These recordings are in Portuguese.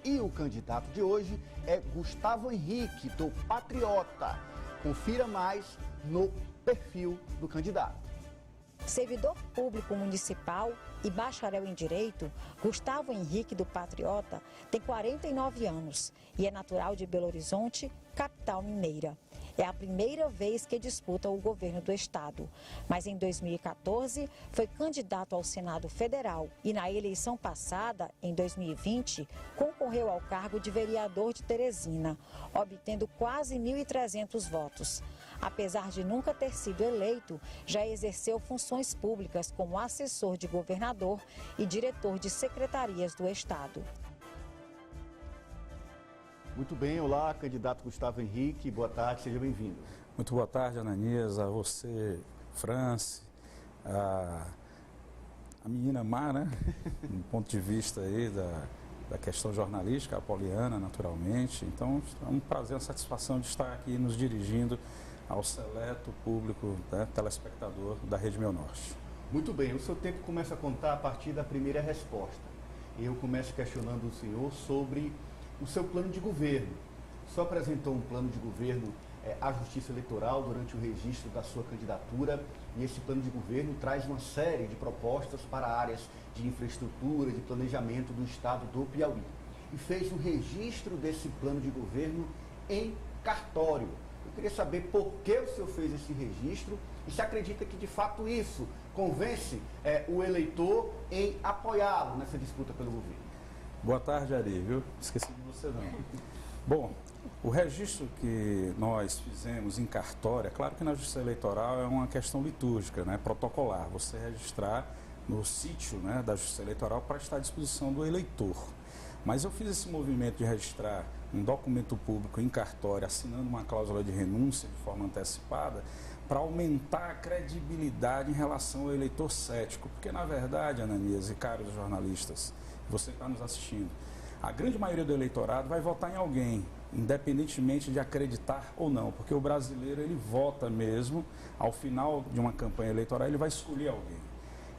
E o candidato de hoje é Gustavo Henrique, do Patriota. Confira mais no perfil do candidato. Servidor público municipal e bacharel em Direito, Gustavo Henrique, do Patriota, tem 49 anos e é natural de Belo Horizonte, capital mineira. É a primeira vez que disputa o governo do estado, mas em 2014 foi candidato ao Senado Federal e na eleição passada, em 2020, concorreu ao cargo de vereador de Teresina, obtendo quase 1.300 votos. Apesar de nunca ter sido eleito, já exerceu funções públicas como assessor de governador e diretor de secretarias do estado. Muito bem, olá, candidato Gustavo Henrique, boa tarde, seja bem-vindo. Muito boa tarde, Ananias, a você, Franci, a menina Mar, né? Do ponto de vista aí da questão jornalística, a Poliana, naturalmente. Então, é um prazer, uma satisfação de estar aqui nos dirigindo ao seleto público, né, telespectador da Rede Meu Norte. Muito bem, o seu tempo começa a contar a partir da primeira resposta. Eu começo questionando o senhor sobre o seu plano de governo. O senhor apresentou um plano de governo à Justiça Eleitoral durante o registro da sua candidatura e esse plano de governo traz uma série de propostas para áreas de infraestrutura, de planejamento do estado do Piauí. E fez o registro desse plano de governo em cartório. Eu queria saber por que o senhor fez esse registro e se acredita que de fato isso convence o eleitor em apoiá-lo nessa disputa pelo governo. Boa tarde, Ari, viu? Esqueci de você não. Bom, o registro que nós fizemos em cartório, é claro que na Justiça Eleitoral é uma questão litúrgica, né, protocolar, você registrar no sítio, né, da Justiça Eleitoral para estar à disposição do eleitor. Mas eu fiz esse movimento de registrar um documento público em cartório, assinando uma cláusula de renúncia de forma antecipada, para aumentar a credibilidade em relação ao eleitor cético. Porque, na verdade, Ananias e caros jornalistas, você que está nos assistindo, a grande maioria do eleitorado vai votar em alguém, independentemente de acreditar ou não, porque o brasileiro ele vota mesmo, ao final de uma campanha eleitoral ele vai escolher alguém.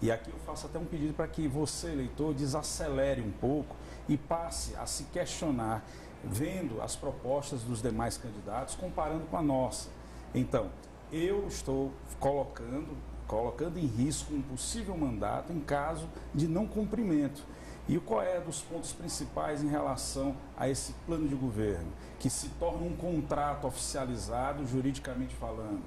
E aqui eu faço até um pedido para que você, eleitor, desacelere um pouco e passe a se questionar, vendo as propostas dos demais candidatos, comparando com a nossa. Então, eu estou colocando em risco um possível mandato em caso de não cumprimento. E qual é dos pontos principais em relação a esse plano de governo? Que se torna um contrato oficializado, juridicamente falando.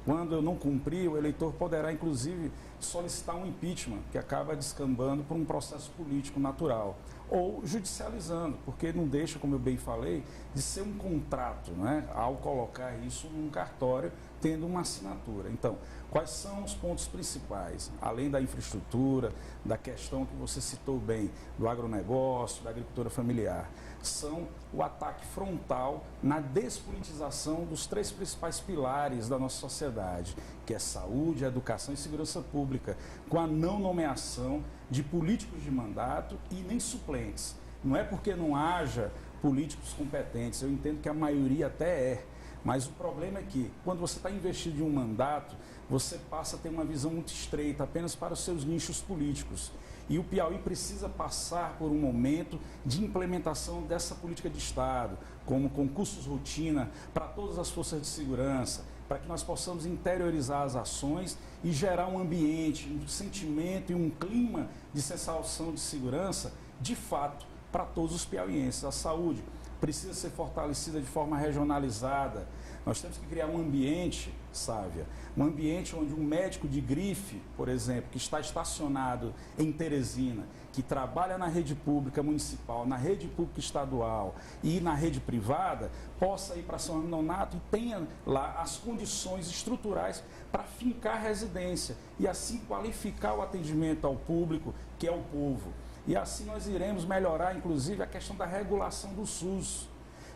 Quando eu não cumprir, o eleitor poderá, inclusive, solicitar um impeachment, que acaba descambando por um processo político natural. Ou judicializando, porque não deixa, como eu bem falei, de ser um contrato, né, ao colocar isso num cartório, tendo uma assinatura. Então, quais são os pontos principais? Além da infraestrutura, da questão que você citou bem, do agronegócio, da agricultura familiar, são o ataque frontal na despolitização dos três principais pilares da nossa sociedade, que é saúde, educação e segurança pública, com a não nomeação de políticos de mandato e nem suplentes. Não é porque não haja políticos competentes, eu entendo que a maioria até é, mas o problema é que, quando você está investido em um mandato, você passa a ter uma visão muito estreita, apenas para os seus nichos políticos. E o Piauí precisa passar por um momento de implementação dessa política de Estado, como concursos rotina para todas as forças de segurança, para que nós possamos interiorizar as ações e gerar um ambiente, um sentimento e um clima de sensação de segurança, de fato, para todos os piauienses. A saúde precisa ser fortalecida de forma regionalizada. Nós temos que criar um ambiente, Sávia, um ambiente onde um médico de grife, por exemplo, que está estacionado em Teresina, que trabalha na rede pública municipal, na rede pública estadual e na rede privada, possa ir para São Nonato e tenha lá as condições estruturais para fincar residência e assim qualificar o atendimento ao público, que é o povo. E assim nós iremos melhorar, inclusive, a questão da regulação do SUS.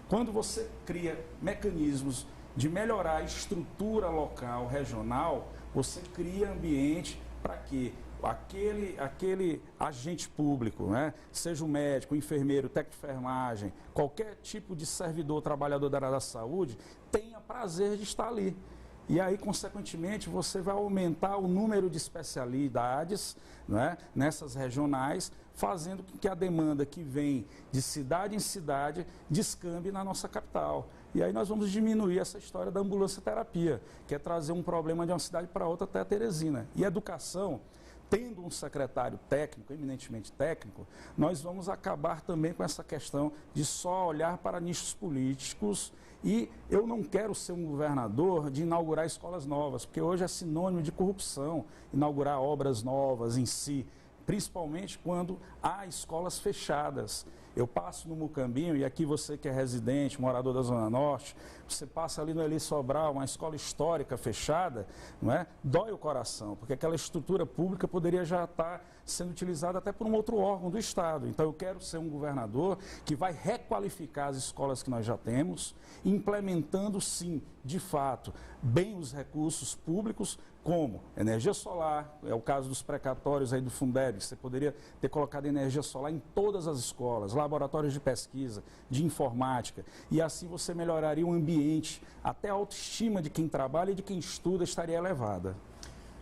Quando você cria mecanismos de melhorar a estrutura local, regional, você cria ambiente para que aquele agente público, né, seja o médico, o enfermeiro, o técnico de enfermagem, qualquer tipo de servidor, trabalhador da área da saúde, tenha prazer de estar ali. E aí, consequentemente, você vai aumentar o número de especialidades, né, nessas regionais, fazendo com que a demanda que vem de cidade em cidade descambe na nossa capital. E aí nós vamos diminuir essa história da ambulância terapia, que é trazer um problema de uma cidade para outra até a Teresina. E educação, tendo um secretário técnico, eminentemente técnico, nós vamos acabar também com essa questão de só olhar para nichos políticos. E eu não quero ser um governador de inaugurar escolas novas, porque hoje é sinônimo de corrupção, inaugurar obras novas em si, principalmente quando há escolas fechadas. Eu passo no Mucambinho, e aqui você que é residente, morador da Zona Norte, você passa ali no Eli Sobral, uma escola histórica fechada, não é? Dói o coração, porque aquela estrutura pública poderia já estar sendo utilizada até por um outro órgão do Estado. Então eu quero ser um governador que vai requalificar as escolas que nós já temos, implementando sim, de fato, bem os recursos públicos, como energia solar, é o caso dos precatórios aí do Fundeb, que você poderia ter colocado energia solar em todas as escolas, laboratórios de pesquisa, de informática, e assim você melhoraria o ambiente, até a autoestima de quem trabalha e de quem estuda estaria elevada.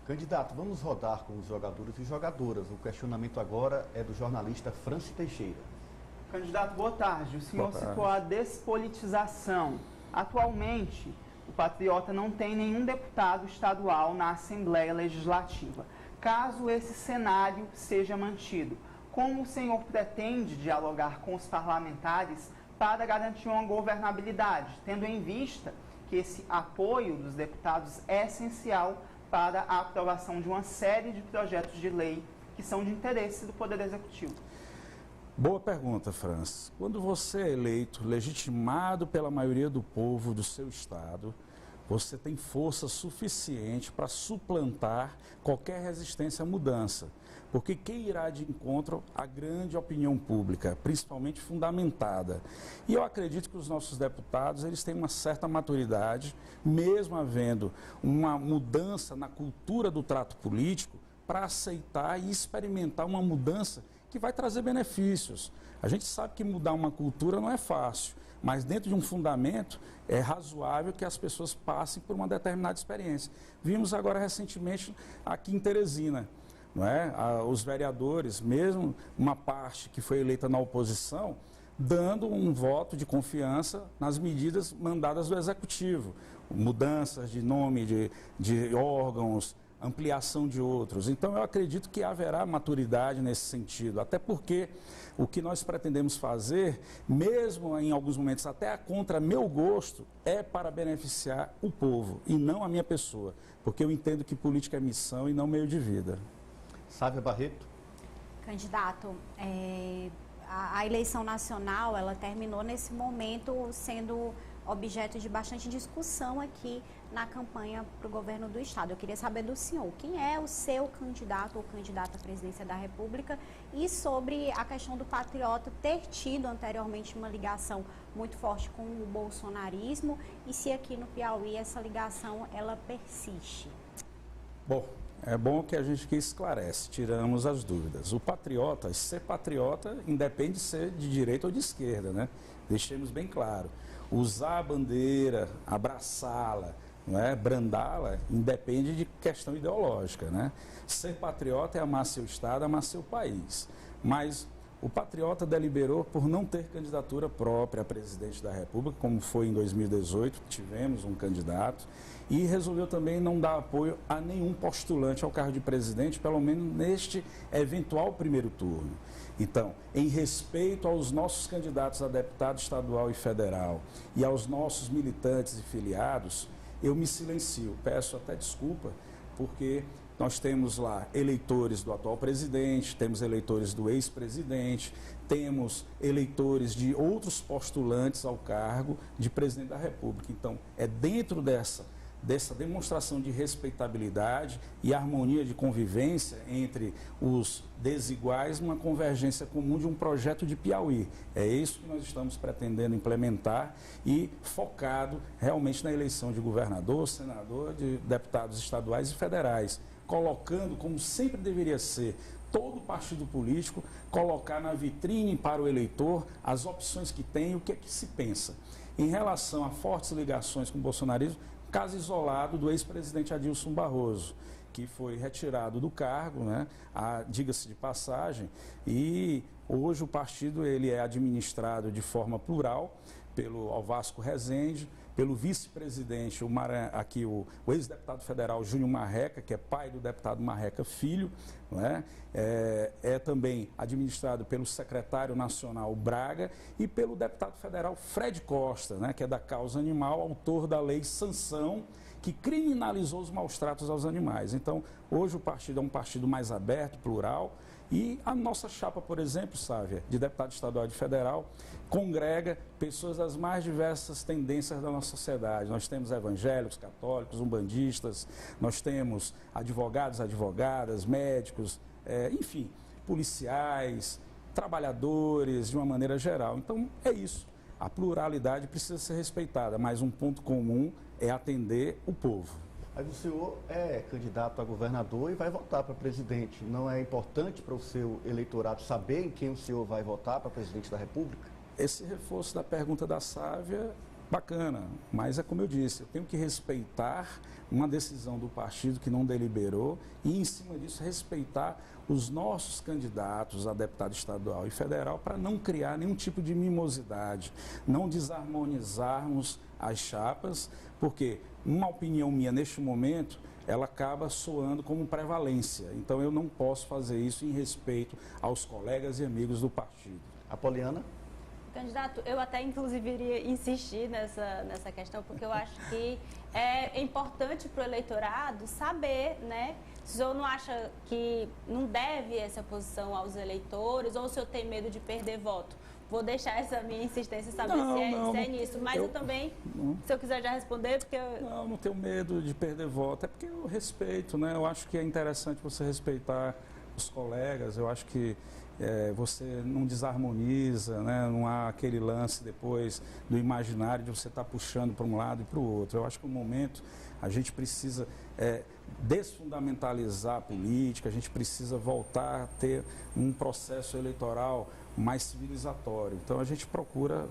Candidato, vamos rodar com os jogadores e jogadoras. O questionamento agora é do jornalista Francis Teixeira. Candidato, boa tarde. O senhor citou a despolitização. Atualmente, o Patriota não tem nenhum deputado estadual na Assembleia Legislativa. Caso esse cenário seja mantido, como o senhor pretende dialogar com os parlamentares para garantir uma governabilidade, tendo em vista que esse apoio dos deputados é essencial para a aprovação de uma série de projetos de lei que são de interesse do Poder Executivo? Boa pergunta, Francis. Quando você é eleito, legitimado pela maioria do povo do seu estado, você tem força suficiente para suplantar qualquer resistência à mudança. Porque quem irá de encontro à grande opinião pública, principalmente fundamentada. E eu acredito que os nossos deputados, eles têm uma certa maturidade, mesmo havendo uma mudança na cultura do trato político, para aceitar e experimentar uma mudança que vai trazer benefícios. A gente sabe que mudar uma cultura não é fácil, mas dentro de um fundamento é razoável que as pessoas passem por uma determinada experiência. Vimos agora recentemente aqui em Teresina, não é? Os vereadores, mesmo uma parte que foi eleita na oposição, dando um voto de confiança nas medidas mandadas do Executivo, mudanças de nome de órgãos, ampliação de outros. Então, eu acredito que haverá maturidade nesse sentido, até porque o que nós pretendemos fazer, mesmo em alguns momentos até contra meu gosto, é para beneficiar o povo e não a minha pessoa, porque eu entendo que política é missão e não meio de vida. Sávia Barreto. Candidato, a eleição nacional, ela terminou nesse momento sendo objeto de bastante discussão aqui na campanha para o governo do Estado. Eu queria saber do senhor, quem é o seu candidato ou candidata à presidência da República e sobre a questão do Patriota ter tido anteriormente uma ligação muito forte com o bolsonarismo e se aqui no Piauí essa ligação ela persiste. Bom, é bom que a gente que esclarece, tiramos as dúvidas. O patriota, ser patriota, independe de ser de direita ou de esquerda, né? Deixemos bem claro. Usar a bandeira, abraçá-la, não é? Brandá-la, independe de questão ideológica, né? Ser patriota é amar seu estado, amar seu país. Mas o patriota deliberou por não ter candidatura própria a presidente da República, como foi em 2018, tivemos um candidato, e resolveu também não dar apoio a nenhum postulante ao cargo de presidente, pelo menos neste eventual primeiro turno. Então, em respeito aos nossos candidatos a deputado estadual e federal e aos nossos militantes e filiados, eu me silencio, peço até desculpa, porque nós temos lá eleitores do atual presidente, temos eleitores do ex-presidente, temos eleitores de outros postulantes ao cargo de presidente da República. Então, é dentro dessa demonstração de respeitabilidade e harmonia de convivência entre os desiguais, uma convergência comum de um projeto de Piauí. É isso que nós estamos pretendendo implementar e focado realmente na eleição de governador, senador, de deputados estaduais e federais, colocando, como sempre deveria ser, todo partido político, colocar na vitrine para o eleitor as opções que tem e o que é que se pensa. Em relação a fortes ligações com o bolsonarismo, caso isolado do ex-presidente Adilson Barroso, que foi retirado do cargo, né, diga-se de passagem, e hoje o partido ele é administrado de forma plural pelo Alvasco Rezende, pelo vice-presidente, o ex-deputado federal Júnior Marreca, que é pai do deputado Marreca Filho, né? É também administrado pelo secretário nacional Braga e pelo deputado federal Fred Costa, né? Que é da causa animal, autor da lei Sanção, que criminalizou os maus-tratos aos animais. Então, hoje o partido é um partido mais aberto, plural, e a nossa chapa, por exemplo, Sávia, de deputado estadual e federal, congrega pessoas das mais diversas tendências da nossa sociedade. Nós temos evangélicos, católicos, umbandistas, nós temos advogados, advogadas, médicos, enfim, policiais, trabalhadores, de uma maneira geral. Então, é isso. A pluralidade precisa ser respeitada, mas um ponto comum é atender o povo. Mas o senhor é candidato a governador e vai votar para presidente. Não é importante para o seu eleitorado saber em quem o senhor vai votar para presidente da República? Esse reforço da pergunta da Sávia, bacana, mas é como eu disse, eu tenho que respeitar uma decisão do partido que não deliberou e, em cima disso, respeitar os nossos candidatos a deputado estadual e federal para não criar nenhum tipo de mimosidade, não desarmonizarmos as chapas, porque uma opinião minha neste momento, ela acaba soando como prevalência. Então eu não posso fazer isso em respeito aos colegas e amigos do partido. Apoliana? Candidato, eu até inclusive iria insistir nessa questão, porque eu acho que é importante para o eleitorado saber, né? Se o senhor não acha que não deve essa posição aos eleitores, ou se o senhor tem medo de perder voto? Vou deixar essa minha insistência, saber se é nisso. Mas eu também, se eu quiser já responder, porque... Não tenho medo de perder voto, é porque eu respeito, né? Eu acho que é interessante você respeitar os colegas, eu acho que você não desarmoniza, né? Não há aquele lance depois do imaginário de você estar puxando para um lado e para o outro. Eu acho que no momento a gente precisa desfundamentalizar a política, a gente precisa voltar a ter um processo eleitoral mais civilizatório. Então a gente procura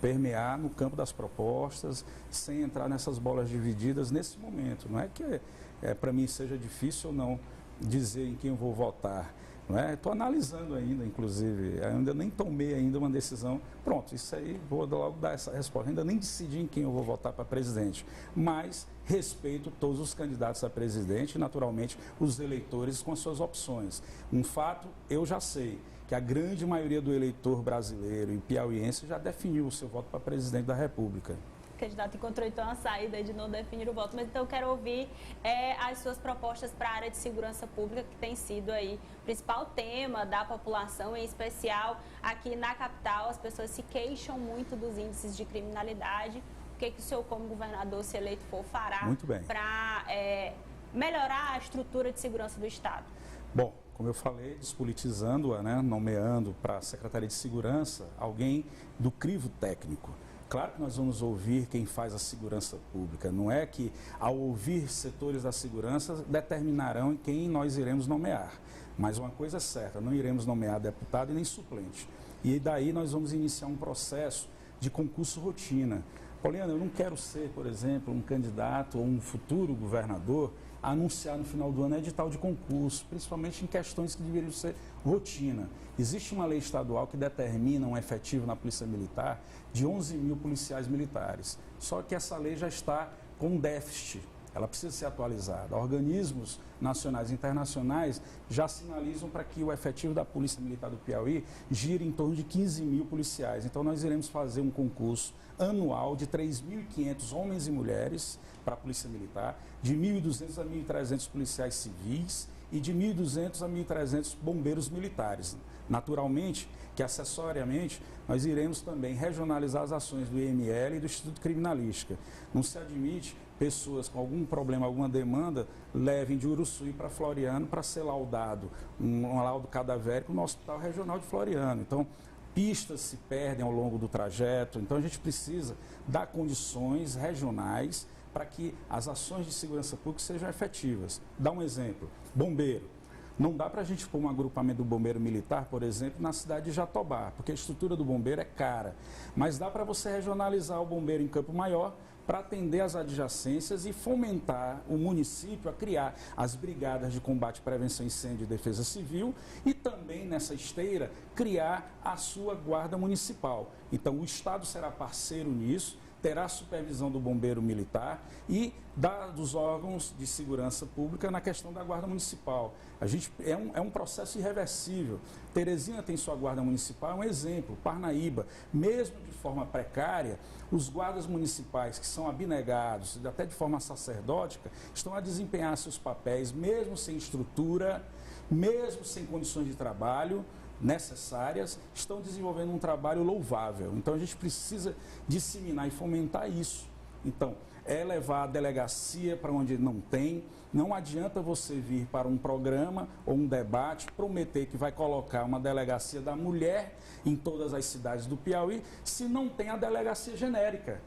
permear no campo das propostas, sem entrar nessas bolas divididas nesse momento. Não é que para mim seja difícil ou não dizer em quem eu vou votar. Estou analisando ainda, inclusive, ainda nem tomei ainda uma decisão. Pronto, isso aí, vou logo dar essa resposta. Ainda nem decidi em quem eu vou votar para presidente, mas respeito todos os candidatos a presidente e, naturalmente, os eleitores com as suas opções. Um fato, eu já sei, que a grande maioria do eleitor brasileiro e piauiense já definiu o seu voto para presidente da República. O candidato encontrou então a saída de não definir o voto, mas então eu quero ouvir as suas propostas para a área de segurança pública, que tem sido aí o principal tema da população, em especial aqui na capital. As pessoas se queixam muito dos índices de criminalidade. O que o senhor, como governador, se eleito for, fará para melhorar a estrutura de segurança do Estado? Bom, como eu falei, despolitizando-a, né, nomeando para a Secretaria de Segurança alguém do crivo técnico. Claro que nós vamos ouvir quem faz a segurança pública. Não é que, ao ouvir setores da segurança, determinarão quem nós iremos nomear. Mas uma coisa é certa, não iremos nomear deputado e nem suplente. E daí nós vamos iniciar um processo de concurso rotina. Poliana, eu não quero ser, por exemplo, um candidato ou um futuro governador a anunciar no final do ano edital de concurso, principalmente em questões que deveriam ser rotina. Existe uma lei estadual que determina um efetivo na Polícia Militar de 11 mil policiais militares. Só que essa lei já está com déficit, ela precisa ser atualizada. Organismos nacionais e internacionais já sinalizam para que o efetivo da Polícia Militar do Piauí gire em torno de 15 mil policiais. Então nós iremos fazer um concurso anual de 3.500 homens e mulheres para a Polícia Militar, de 1.200 a 1.300 policiais civis e de 1.200 a 1.300 bombeiros militares. Naturalmente, que acessoriamente, nós iremos também regionalizar as ações do IML e do Instituto Criminalística. Não se admite pessoas com algum problema, alguma demanda, levem de Uruçuí para Floriano para ser laudado, um laudo cadavérico no Hospital Regional de Floriano. Então, pistas se perdem ao longo do trajeto, então a gente precisa dar condições regionais para que as ações de segurança pública sejam efetivas. Dá um exemplo, bombeiro. Não dá para a gente pôr um agrupamento do bombeiro militar, por exemplo, na cidade de Jatobá, porque a estrutura do bombeiro é cara. Mas dá para você regionalizar o bombeiro em Campo Maior para atender as adjacências e fomentar o município a criar as brigadas de combate, prevenção, incêndio e defesa civil e também, nessa esteira, criar a sua guarda municipal. Então, o Estado será parceiro nisso, terá supervisão do bombeiro militar e dos órgãos de segurança pública na questão da guarda municipal. É um processo irreversível. Teresina tem sua guarda municipal, é um exemplo. Parnaíba, mesmo de forma precária, os guardas municipais que são abnegados, até de forma sacerdótica, estão a desempenhar seus papéis, mesmo sem estrutura, mesmo sem condições de trabalho necessárias, estão desenvolvendo um trabalho louvável. Então a gente precisa disseminar e fomentar isso. Então, é levar a delegacia para onde não tem. Não adianta você vir para um programa ou um debate, prometer que vai colocar uma delegacia da mulher em todas as cidades do Piauí, se não tem a delegacia genérica.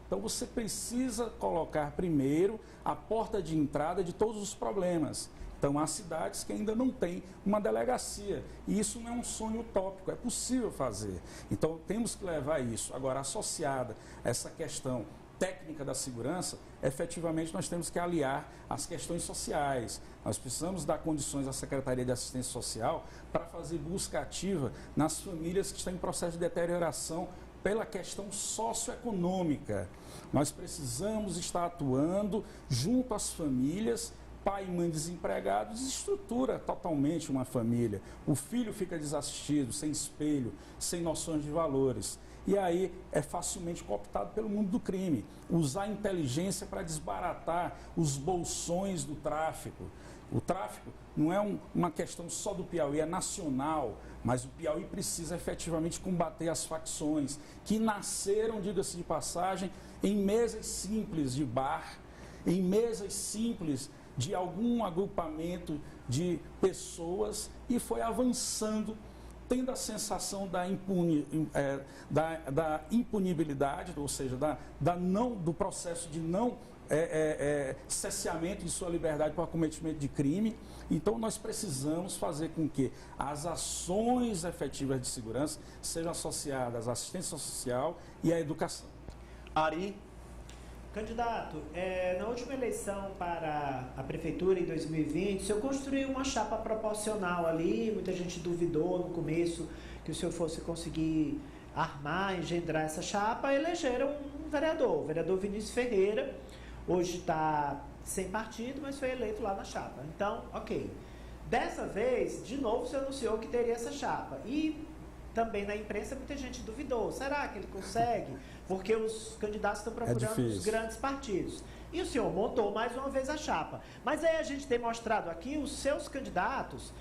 Então você precisa colocar primeiro a porta de entrada de todos os problemas. Então, há cidades que ainda não têm uma delegacia. E isso não é um sonho utópico, é possível fazer. Então, temos que levar isso. Agora, associada a essa questão técnica da segurança, efetivamente nós temos que aliar as questões sociais. Nós precisamos dar condições à Secretaria de Assistência Social para fazer busca ativa nas famílias que estão em processo de deterioração pela questão socioeconômica. Nós precisamos estar atuando junto às famílias. Pai e mãe desempregados desestrutura totalmente uma família. O filho fica desassistido, sem espelho, sem noções de valores. E aí é facilmente cooptado pelo mundo do crime. Usar a inteligência para desbaratar os bolsões do tráfico. O tráfico não é uma questão só do Piauí, é nacional. Mas o Piauí precisa efetivamente combater as facções que nasceram, diga-se de passagem, em mesas simples de bar, em mesas simples de algum agrupamento de pessoas e foi avançando, tendo a sensação da impunibilidade, ou seja, do processo de não cesseamento de sua liberdade para o cometimento de crime. Então, nós precisamos fazer com que as ações efetivas de segurança sejam associadas à assistência social e à educação. Ari? Candidato, na última eleição para a prefeitura em 2020, o senhor construiu uma chapa proporcional ali, muita gente duvidou no começo que o senhor fosse conseguir armar, engendrar essa chapa, elegeram um vereador, o vereador Vinícius Ferreira, hoje está sem partido, mas foi eleito lá na chapa. Então, ok. Dessa vez, de novo, o senhor anunciou que teria essa chapa. E também na imprensa muita gente duvidou. Será que ele consegue? Porque os candidatos estão procurando os grandes partidos. E o senhor montou mais uma vez a chapa. Mas aí a gente tem mostrado aqui os seus candidatos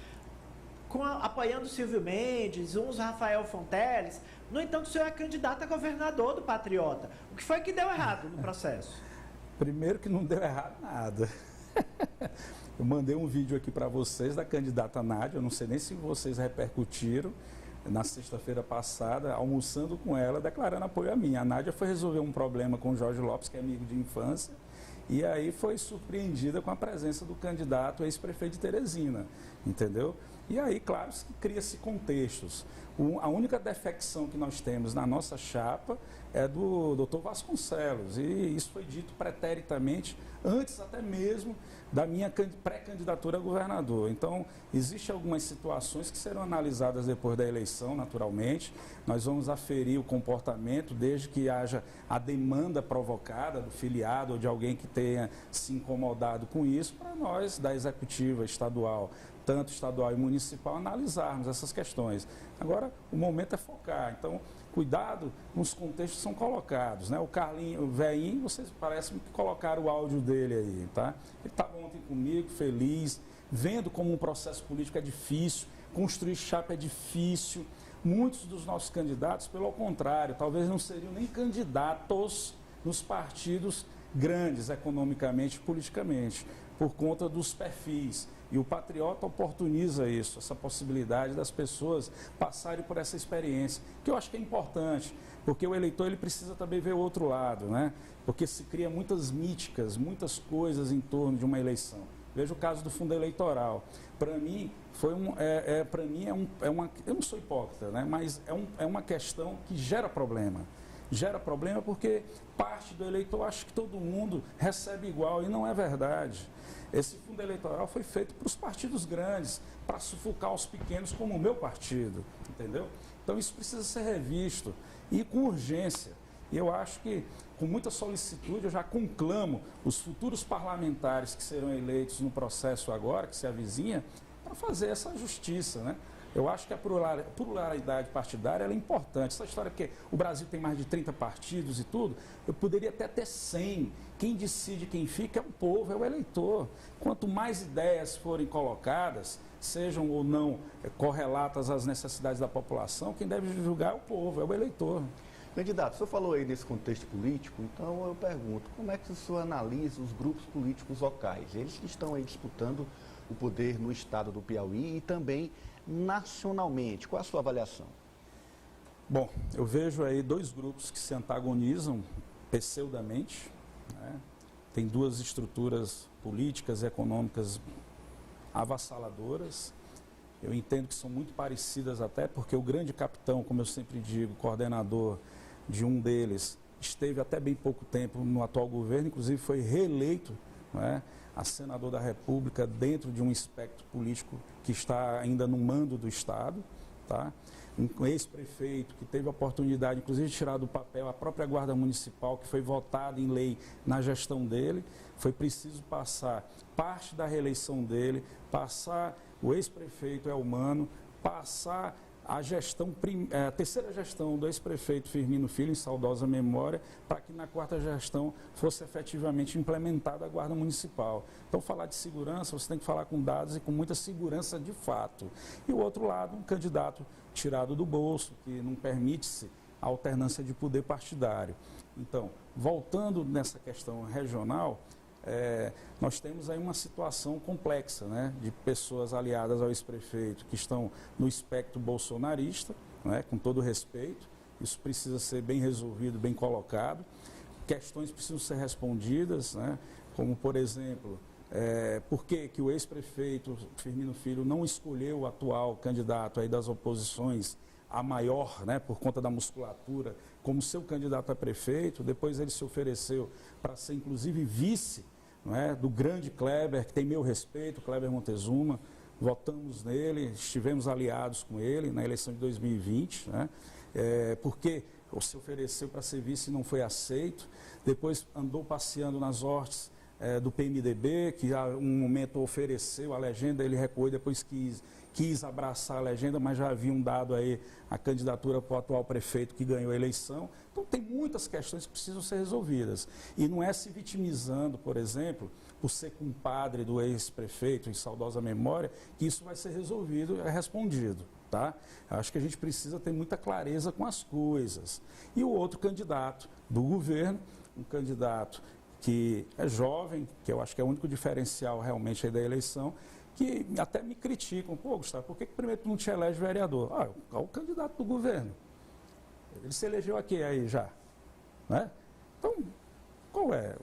apoiando o Silvio Mendes, uns Rafael Fonteles. No entanto, o senhor é candidato a governador do Patriota. O que foi que deu errado no processo? Primeiro que não deu errado nada. Eu mandei um vídeo aqui para vocês da candidata Nádia, eu não sei nem se vocês repercutiram, na sexta-feira passada, almoçando com ela, declarando apoio a mim. A Nádia foi resolver um problema com o Jorge Lopes, que é amigo de infância, e aí foi surpreendida com a presença do candidato ex-prefeito de Teresina, entendeu? E aí, claro, cria-se contextos. A única defecção que nós temos na nossa chapa é do Dr. Vasconcelos, e isso foi dito preteritamente antes até mesmo da minha pré-candidatura a governador. Então, existem algumas situações que serão analisadas depois da eleição, naturalmente. Nós vamos aferir o comportamento, desde que haja a demanda provocada do filiado ou de alguém que tenha se incomodado com isso, para nós, da executiva estadual, tanto estadual e municipal, analisarmos essas questões. Agora, o momento é focar. Então, cuidado nos contextos que são colocados, né? O Carlinho, o velhinho, vocês parecem que colocaram o áudio dele aí, tá? Ele estava ontem comigo, feliz, vendo como um processo político é difícil, construir chapa é difícil. Muitos dos nossos candidatos, pelo contrário, talvez não seriam nem candidatos nos partidos grandes, economicamente e politicamente, por conta dos perfis. E o Patriota oportuniza isso, essa possibilidade das pessoas passarem por essa experiência, que eu acho que é importante, porque o eleitor ele precisa também ver o outro lado, né? Porque se cria muitas míticas, muitas coisas em torno de uma eleição. Veja o caso do fundo eleitoral. Para mim, eu não sou hipócrita, né? Mas é uma questão que gera problema. gera problema porque parte do eleitor acha que todo mundo recebe igual e não é verdade. Esse fundo eleitoral foi feito para os partidos grandes, para sufocar os pequenos como o meu partido, entendeu? Então isso precisa ser revisto e com urgência. E eu acho que, com muita solicitude, eu já conclamo os futuros parlamentares que serão eleitos no processo agora, que se avizinha, para fazer essa justiça, né? Eu acho que a pluralidade partidária ela é importante. Essa história que o Brasil tem mais de 30 partidos e tudo, eu poderia até ter 100. Quem decide quem fica é o povo, é o eleitor. Quanto mais ideias forem colocadas, sejam ou não correlatas às necessidades da população, quem deve julgar é o povo, é o eleitor. Candidato, o senhor falou aí nesse contexto político, então eu pergunto, como é que o senhor analisa os grupos políticos locais? Eles que estão aí disputando o poder no estado do Piauí e também nacionalmente. Qual a sua avaliação? Bom, eu vejo aí dois grupos que se antagonizam pseudamente, né? Tem duas estruturas políticas e econômicas avassaladoras. Eu entendo que são muito parecidas até porque o grande capitão, como eu sempre digo, coordenador de um deles, esteve até bem pouco tempo no atual governo, inclusive foi reeleito, né, a senador da República dentro de um espectro político que está ainda no mando do Estado, tá? Um ex-prefeito que teve a oportunidade, inclusive, de tirar do papel a própria Guarda Municipal, que foi votada em lei na gestão dele. Foi preciso passar parte da reeleição dele, passar o ex-prefeito Elmano, passar a gestão, a terceira gestão do ex-prefeito Firmino Filho, em saudosa memória, para que na quarta gestão fosse efetivamente implementada a Guarda Municipal. Então, falar de segurança, você tem que falar com dados e com muita segurança de fato. E o outro lado, um candidato tirado do bolso, que não permite-se a alternância de poder partidário. Então, voltando nessa questão regional, nós temos aí uma situação complexa, né, de pessoas aliadas ao ex-prefeito que estão no espectro bolsonarista, né, com todo respeito. Isso precisa ser bem resolvido, bem colocado. Questões precisam ser respondidas, né, como, por exemplo, por que o ex-prefeito Firmino Filho não escolheu o atual candidato aí das oposições, a maior, né, por conta da musculatura, como seu candidato a prefeito. Depois ele se ofereceu para ser, inclusive, vice, não é, do grande Kleber, que tem meu respeito, Kleber Montezuma. Votamos nele, estivemos aliados com ele na eleição de 2020, né, porque se ofereceu para ser vice e não foi aceito. Depois andou passeando nas hortes do PMDB, que a um momento ofereceu a legenda, ele recuou e depois quis abraçar a legenda, mas já haviam dado aí a candidatura para o atual prefeito que ganhou a eleição. Então tem muitas questões que precisam ser resolvidas. E não é se vitimizando, por exemplo, por ser compadre do ex-prefeito, em saudosa memória, que isso vai ser resolvido e respondido. Tá? Acho que a gente precisa ter muita clareza com as coisas. E o outro candidato do governo, um candidato que é jovem, que eu acho que é o único diferencial realmente aí da eleição, que até me criticam. Pô, Gustavo, por que primeiro tu não te elege vereador? É o candidato do governo. Ele se elegeu aqui aí já. Né? Então, qual é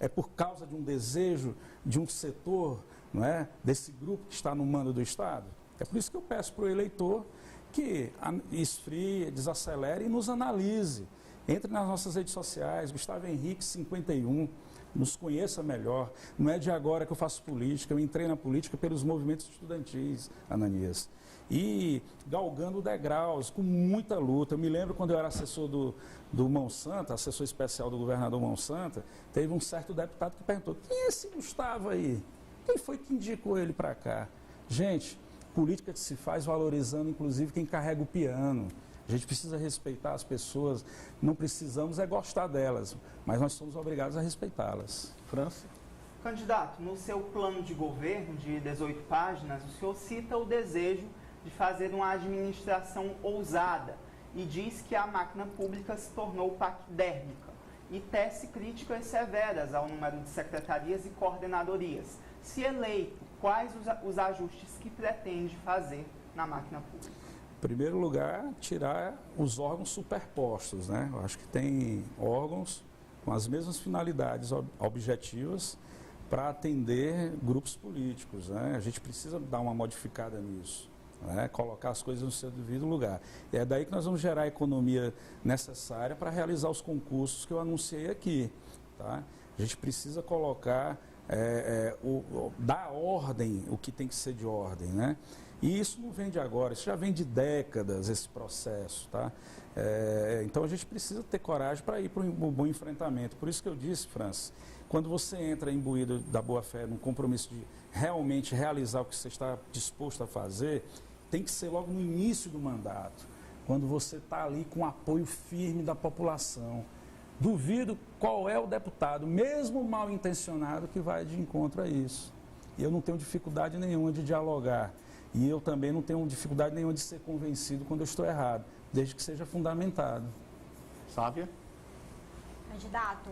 é por causa de um desejo de um setor, não é, desse grupo que está no mando do Estado? É por isso que eu peço para o eleitor que esfrie, desacelere e nos analise. Entre nas nossas redes sociais, Gustavo Henrique 51, nos conheça melhor. Não é de agora que eu faço política, eu entrei na política pelos movimentos estudantis, Ananias. E galgando degraus, com muita luta. Eu me lembro quando eu era assessor do Monsanto, assessor especial do governador Monsanto, teve um certo deputado que perguntou: quem é esse Gustavo aí? Quem foi que indicou ele para cá? Gente, política se faz valorizando inclusive quem carrega o piano. A gente precisa respeitar as pessoas, não precisamos gostar delas, mas nós somos obrigados a respeitá-las. França? Candidato, no seu plano de governo de 18 páginas, o senhor cita o desejo de fazer uma administração ousada e diz que a máquina pública se tornou paquidérmica e tece críticas severas ao número de secretarias e coordenadorias. Se eleito, quais os ajustes que pretende fazer na máquina pública? Em primeiro lugar, tirar os órgãos superpostos, né? Eu acho que tem órgãos com as mesmas finalidades objetivas para atender grupos políticos, né? A gente precisa dar uma modificada nisso, né? Colocar as coisas no seu devido lugar. E é daí que nós vamos gerar a economia necessária para realizar os concursos que eu anunciei aqui. Tá? A gente precisa colocar, dar ordem, o que tem que ser de ordem, né? E isso não vem de agora, isso já vem de décadas, esse processo, tá? Então a gente precisa ter coragem para ir para um bom enfrentamento. Por isso que eu disse, Francis, quando você entra imbuído da boa-fé, num compromisso de realmente realizar o que você está disposto a fazer, tem que ser logo no início do mandato, quando você está ali com apoio firme da população. Duvido qual é o deputado, mesmo mal intencionado, que vai de encontro a isso. E eu não tenho dificuldade nenhuma de dialogar. E eu também não tenho dificuldade nenhuma de ser convencido quando eu estou errado, desde que seja fundamentado. Sávia? Candidato,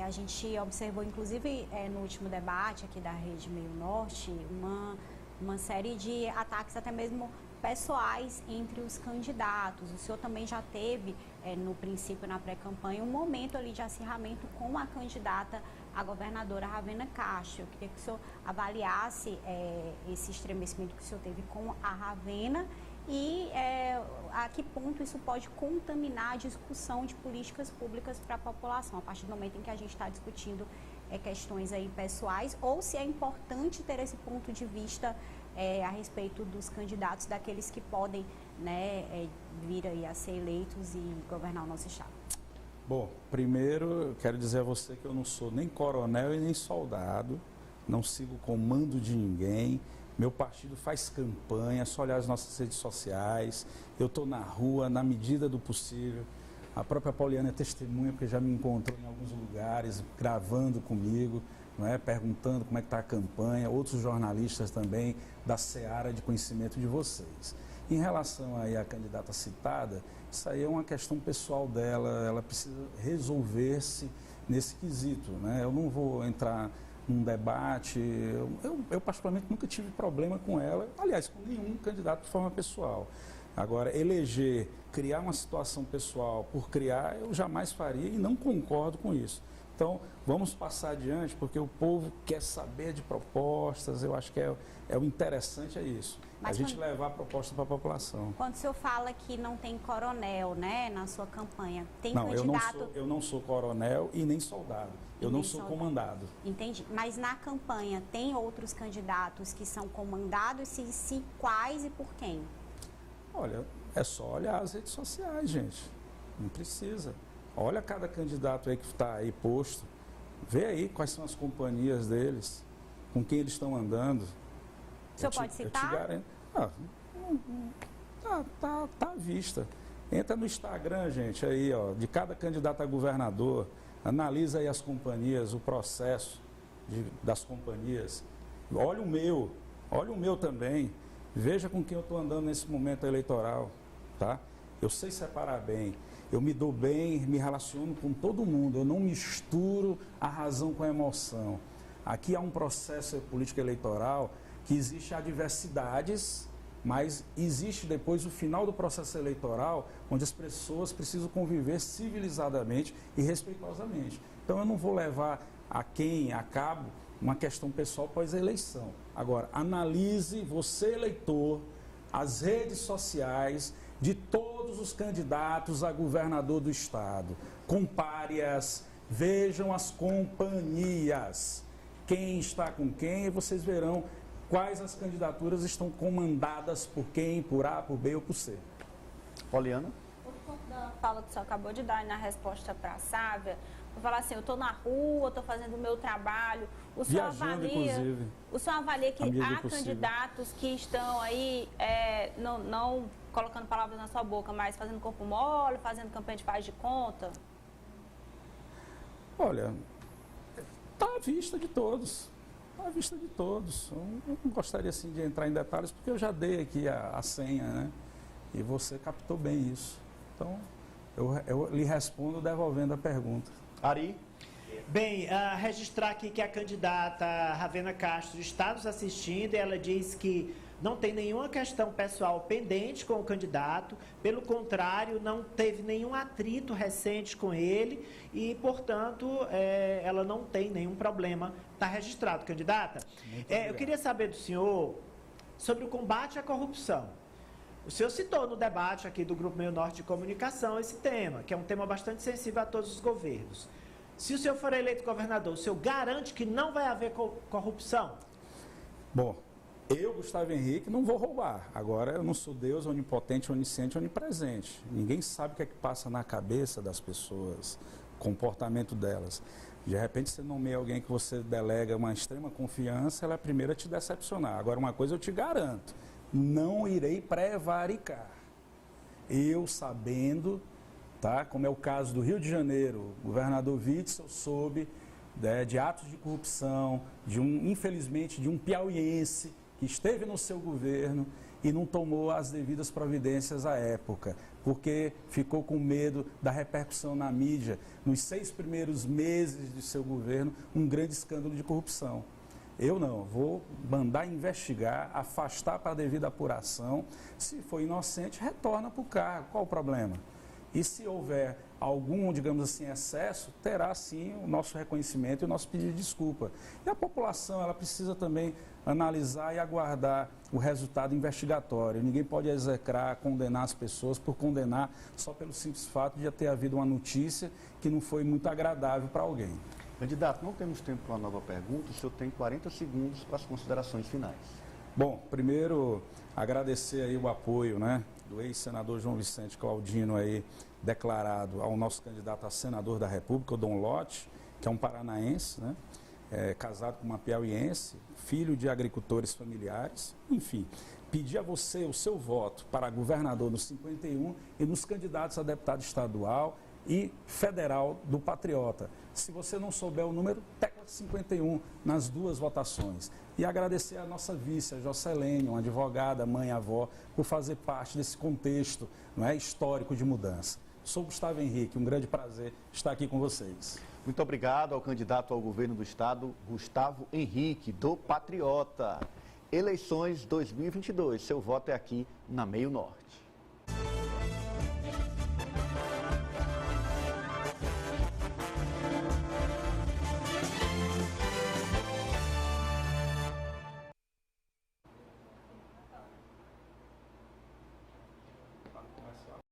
a gente observou, inclusive, no último debate aqui da Rede Meio Norte, uma série de ataques até mesmo pessoais entre os candidatos. O senhor também já teve, no princípio, na pré-campanha, um momento ali de acirramento com a candidata a governadora Ravena Castro. Eu queria que o senhor avaliasse esse estremecimento que o senhor teve com a Ravena e a que ponto isso pode contaminar a discussão de políticas públicas para a população, a partir do momento em que a gente está discutindo questões aí pessoais, ou se é importante ter esse ponto de vista a respeito dos candidatos, daqueles que podem, né, vir aí a ser eleitos e governar o nosso estado. Bom, primeiro eu quero dizer a você que eu não sou nem coronel e nem soldado, não sigo o comando de ninguém, meu partido faz campanha, só olhar as nossas redes sociais, eu estou na rua na medida do possível. A própria Poliana é testemunha, porque já me encontrou em alguns lugares, gravando comigo, não é? Perguntando como é que está a campanha, outros jornalistas também da seara de conhecimento de vocês. Em relação aí à candidata citada, isso aí é uma questão pessoal dela, ela precisa resolver-se nesse quesito, né? Eu não vou entrar num debate, eu particularmente nunca tive problema com ela, aliás, com nenhum candidato de forma pessoal. Agora, criar uma situação pessoal por criar, eu jamais faria e não concordo com isso. Então, vamos passar adiante, porque o povo quer saber de propostas, eu acho que o interessante é isso. Mas a gente levar a proposta para a população. Quando o senhor fala que não tem coronel, né, na sua campanha, tem não, candidato... Eu não sou coronel e nem soldado, eu não sou comandado. Entendi, mas na campanha tem outros candidatos que são comandados, se quais e por quem? Olha, é só olhar as redes sociais, gente, não precisa. Olha cada candidato aí que está aí posto, vê aí quais são as companhias deles, com quem eles estão andando. O senhor pode citar? Eu te garanto. Tá à vista. Entra no Instagram, gente, aí, ó, de cada candidato a governador, analisa aí as companhias, o processo das companhias. Olha o meu também. Veja com quem eu estou andando nesse momento eleitoral, tá? Eu sei separar bem, eu me dou bem, me relaciono com todo mundo, eu não misturo a razão com a emoção. Aqui há um processo político eleitoral que existe adversidades, mas existe depois o final do processo eleitoral, onde as pessoas precisam conviver civilizadamente e respeitosamente. Então eu não vou levar a cabo uma questão pessoal pós-eleição. Agora, analise, você eleitor, as redes sociais de todos os candidatos a governador do estado. Compare-as, vejam as companhias, quem está com quem, e vocês verão quais as candidaturas estão comandadas por quem, por A, por B ou por C. Poliana? Por conta da fala que o senhor acabou de dar na resposta para a Sávia, vou falar assim, eu estou na rua, estou fazendo o meu trabalho, o senhor avalia que há candidatos que estão aí, não colocando palavras na sua boca, mas fazendo corpo mole, fazendo campanha de faz de conta? Olha, está à vista de todos. Está à vista de todos. Eu não gostaria assim, de entrar em detalhes, porque eu já dei aqui a senha, né? E você captou bem isso. Então, eu lhe respondo devolvendo a pergunta. Ari? Bem, registrar aqui que a candidata Ravena Castro está nos assistindo e ela diz que não tem nenhuma questão pessoal pendente com o candidato, pelo contrário, não teve nenhum atrito recente com ele e, portanto, ela não tem nenhum problema. Está registrado, candidata. Eu queria saber do senhor sobre o combate à corrupção. O senhor citou no debate aqui do Grupo Meio Norte de Comunicação esse tema, que é um tema bastante sensível a todos os governos. Se o senhor for eleito governador, o senhor garante que não vai haver corrupção? Bom, eu, Gustavo Henrique, não vou roubar. Agora, eu não sou Deus onipotente, onisciente, onipresente. Ninguém sabe o que é que passa na cabeça das pessoas, o comportamento delas. De repente, você nomeia alguém que você delega uma extrema confiança, ela é a primeira a te decepcionar. Agora, uma coisa eu te garanto, não irei prevaricar. Eu sabendo, tá, como é o caso do Rio de Janeiro, o governador Witzel soube de atos de corrupção, infelizmente, de um piauiense que esteve no seu governo e não tomou as devidas providências à época, porque ficou com medo da repercussão na mídia, nos 6 primeiros meses de seu governo, um grande escândalo de corrupção. Eu não, vou mandar investigar, afastar para a devida apuração. Se for inocente, retorna para o cargo. Qual o problema? E se houver algum, digamos assim, excesso, terá sim o nosso reconhecimento e o nosso pedido de desculpa. E a população, ela precisa também analisar e aguardar o resultado investigatório. Ninguém pode execrar, condenar as pessoas por condenar só pelo simples fato de já ter havido uma notícia que não foi muito agradável para alguém. Candidato, não temos tempo para uma nova pergunta, o senhor tem 40 segundos para as considerações finais. Bom, primeiro agradecer aí o apoio, né, do ex-senador João Vicente Claudino aí, declarado ao nosso candidato a senador da República, o Dom Lote, que é um paranaense, né, casado com uma piauiense, filho de agricultores familiares, enfim. Pedir a você o seu voto para governador no 51 e nos candidatos a deputado estadual e federal do Patriota. Se você não souber o número, tecla 51 nas 2 votações. E agradecer a nossa vice, a Jocelene, uma advogada, mãe, avó, por fazer parte desse contexto, não é, histórico de mudança. Sou Gustavo Henrique, um grande prazer estar aqui com vocês. Muito obrigado ao candidato ao governo do estado, Gustavo Henrique, do Patriota. Eleições 2022, seu voto é aqui na Meio Norte.